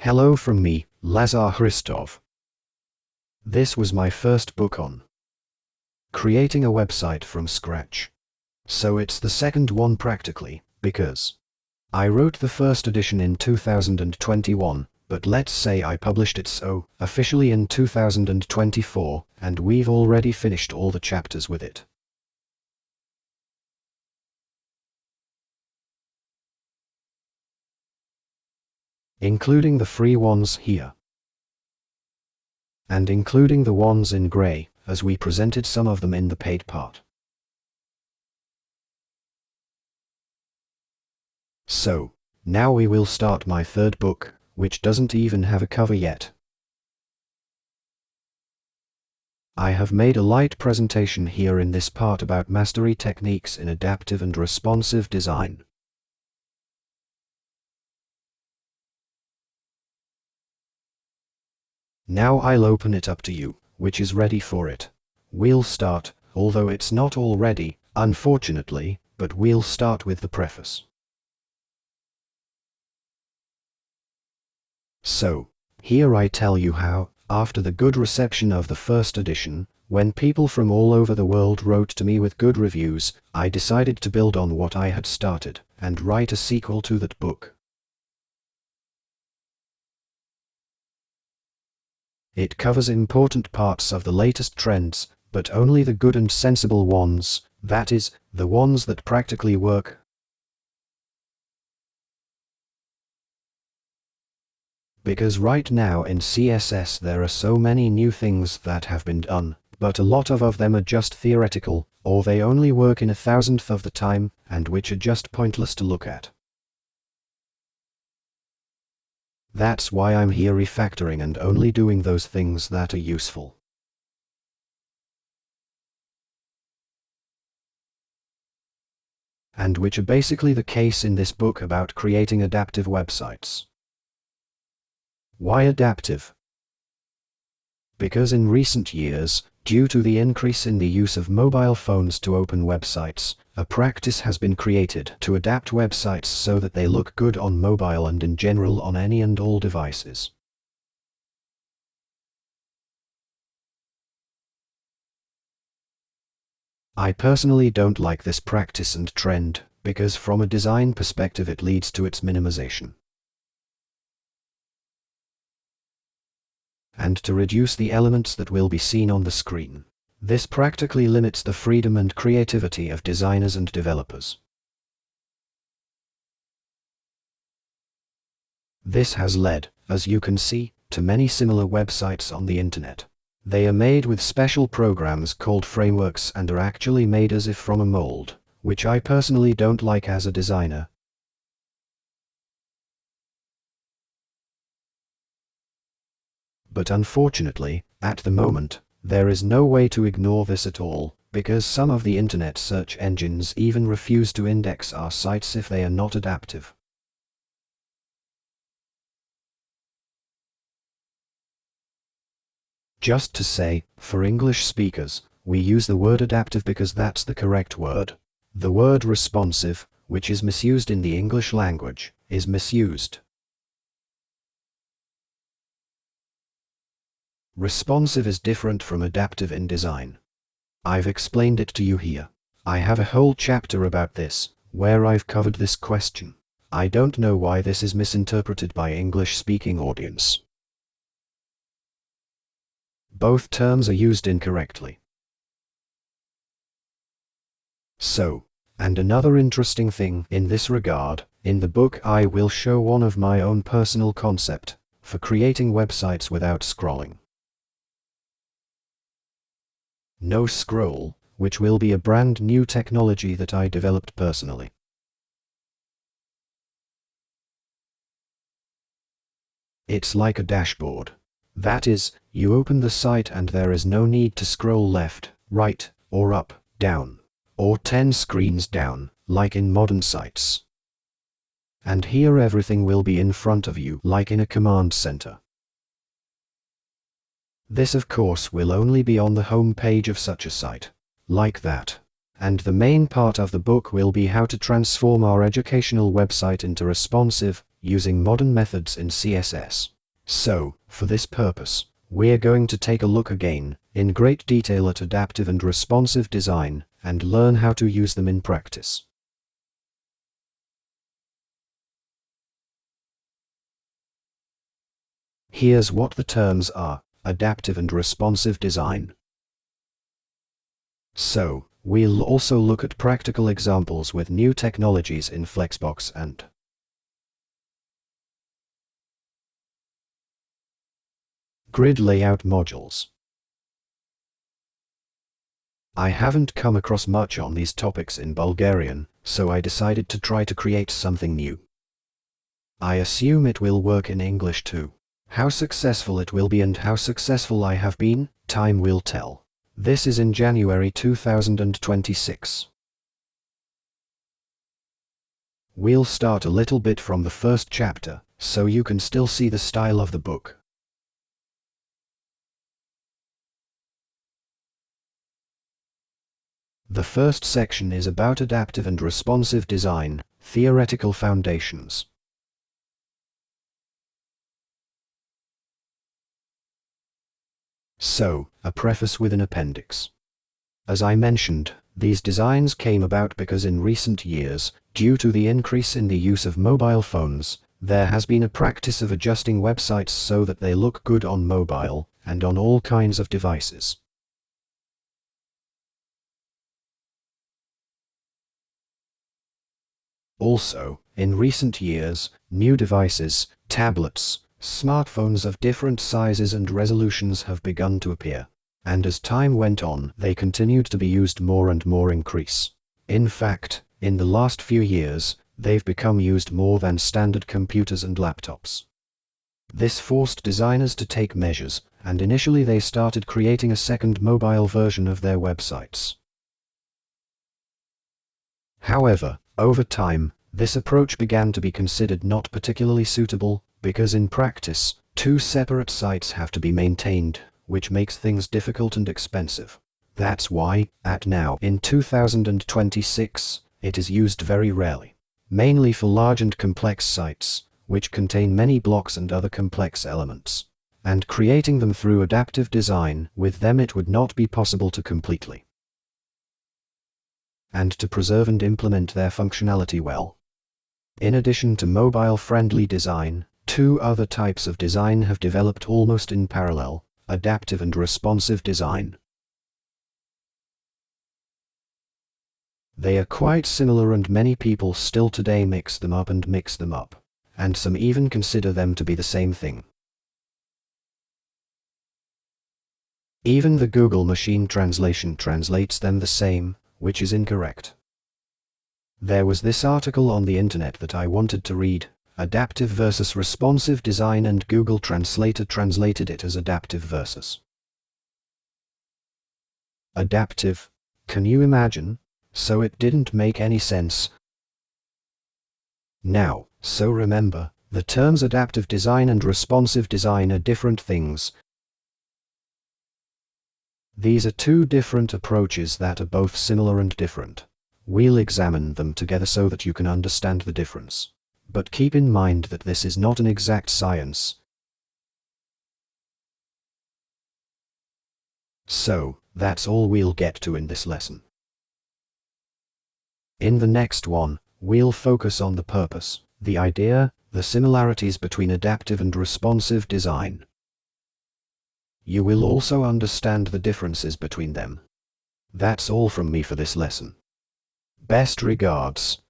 Hello from me, Lazar Hristov. This was my first book on creating a website from scratch. So it's the second one practically, because I wrote the first edition in 2021, but let's say I published it so officially in 2024, and we've already finished all the chapters with it. Including the free ones here. And including the ones in grey, as we presented some of them in the paid part. So, now we will start my third book, which doesn't even have a cover yet. I have made a light presentation here in this part about mastery techniques in adaptive and responsive design. Now I'll open it up to you, which is ready for it. We'll start, although it's not all ready, unfortunately, but we'll start with the preface. So, here I tell you how, after the good reception of the first edition, when people from all over the world wrote to me with good reviews, I decided to build on what I had started, and write a sequel to that book. It covers important parts of the latest trends, but only the good and sensible ones, that is, the ones that practically work. Because right now in CSS there are so many new things that have been done, but a lot of them are just theoretical, or they only work in 1/1000th of the time, and which are just pointless to look at. That's why I'm here refactoring and only doing those things that are useful. And which are basically the case in this book about creating adaptive websites. Why adaptive? Because in recent years, due to the increase in the use of mobile phones to open websites, a practice has been created to adapt websites so that they look good on mobile and in general on any and all devices. I personally don't like this practice and trend, because from a design perspective it leads to its minimization. And to reduce the elements that will be seen on the screen. This practically limits the freedom and creativity of designers and developers. This has led, as you can see, to many similar websites on the internet. They are made with special programs called frameworks and are actually made as if from a mold, which I personally don't like as a designer. But unfortunately, at the moment, there is no way to ignore this at all, because some of the internet search engines even refuse to index our sites if they are not adaptive. Just to say, for English speakers, we use the word adaptive because that's the correct word. The word responsive, which is misused in the English language, is misused. Responsive is different from adaptive in design. I've explained it to you here. I have a whole chapter about this, where I've covered this question. I don't know why this is misinterpreted by English-speaking audience. Both terms are used incorrectly. So, and another interesting thing in this regard, in the book I will show one of my own personal concept for creating websites without scrolling. No scroll, which will be a brand new technology that I developed personally. It's like a dashboard. That is, you open the site and there is no need to scroll left, right, or up, down, or 10 screens down, like in modern sites. And here everything will be in front of you, like in a command center. This of course will only be on the home page of such a site, like that. And the main part of the book will be how to transform our educational website into responsive, using modern methods in CSS. So, for this purpose, we're going to take a look again, in great detail at adaptive and responsive design, and learn how to use them in practice. Here's what the terms are: adaptive and responsive design. So, we'll also look at practical examples with new technologies in Flexbox and grid layout modules. I haven't come across much on these topics in Bulgarian, so I decided to try to create something new. I assume it will work in English too. How successful it will be and how successful I have been, time will tell. This is in January 2026. We'll start a little bit from the first chapter, so you can still see the style of the book. The first section is about adaptive and responsive design, theoretical foundations. So, a preface with an appendix. As I mentioned, these designs came about because in recent years, due to the increase in the use of mobile phones, there has been a practice of adjusting websites so that they look good on mobile, and on all kinds of devices. Also, in recent years, new devices, tablets, smartphones of different sizes and resolutions have begun to appear. And as time went on, they continued to be used more and more increase. In fact, in the last few years, they've become used more than standard computers and laptops. This forced designers to take measures, and initially they started creating a second mobile version of their websites. However, over time, this approach began to be considered not particularly suitable, because in practice, two separate sites have to be maintained, which makes things difficult and expensive. That's why, now in 2026, it is used very rarely. Mainly for large and complex sites, which contain many blocks and other complex elements. And creating them through adaptive design, with them it would not be possible to completely. And to preserve and implement their functionality well. In addition to mobile-friendly design, two other types of design have developed almost in parallel: adaptive and responsive design. They are quite similar and many people still today mix them up, and some even consider them to be the same thing. Even the Google machine translation translates them the same, which is incorrect. There was this article on the internet that I wanted to read, Adaptive versus Responsive Design, and Google Translator translated it as adaptive versus adaptive. Can you imagine? So it didn't make any sense. Now, so remember, the terms adaptive design and responsive design are different things. These are two different approaches that are both similar and different. We'll examine them together so that you can understand the difference. But keep in mind that this is not an exact science. So, that's all we'll get to in this lesson. In the next one, we'll focus on the purpose, the idea, the similarities between adaptive and responsive design. You will also understand the differences between them. That's all from me for this lesson. Best regards.